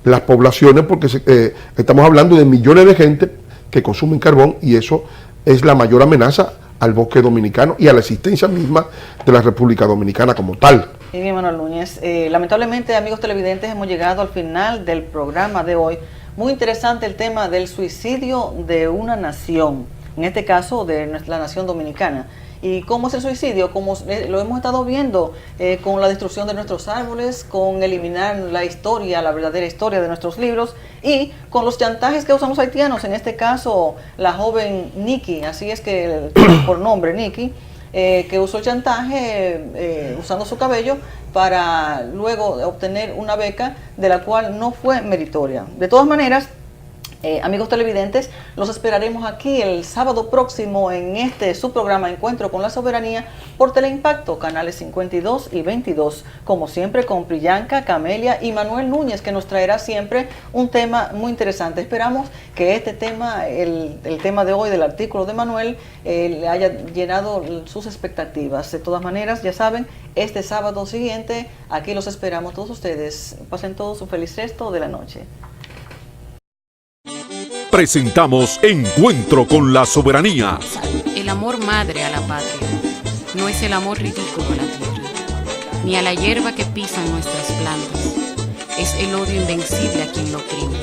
[SPEAKER 7] las poblaciones, porque estamos hablando de millones de gente que consumen carbón, y eso es la mayor amenaza al bosque dominicano y a la existencia misma de la República Dominicana como tal.
[SPEAKER 4] Y bien, Manuel Núñez, lamentablemente, amigos televidentes, hemos llegado al final del programa de hoy. Muy interesante el tema del suicidio de una nación, en este caso de la nación dominicana. ¿Y cómo es el suicidio? Como lo hemos estado viendo con la destrucción de nuestros árboles, con eliminar la historia, la verdadera historia de nuestros libros, y con los chantajes que usan los haitianos, en este caso la joven Nikki, así es que por nombre Nikki, que usó el chantaje usando su cabello para luego obtener una beca de la cual no fue meritoria. De todas maneras, amigos televidentes, los esperaremos aquí el sábado próximo en su programa Encuentro con la Soberanía por Teleimpacto, canales 52 y 22, como siempre con Priyanka, Camelia y Manuel Núñez, que nos traerá siempre un tema muy interesante. Esperamos que este tema, el tema de hoy del artículo de Manuel, le haya llenado sus expectativas. De todas maneras, ya saben, este sábado siguiente, aquí los esperamos todos ustedes. Pasen todos un feliz resto de la noche.
[SPEAKER 1] Presentamos Encuentro con la Soberanía.
[SPEAKER 2] El amor madre a la patria no es el amor ridículo a la tierra, ni a la hierba que pisan nuestras plantas. Es el odio invencible a quien lo oprime,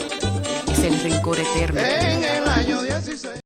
[SPEAKER 2] es el rencor eterno.
[SPEAKER 3] En el año 16.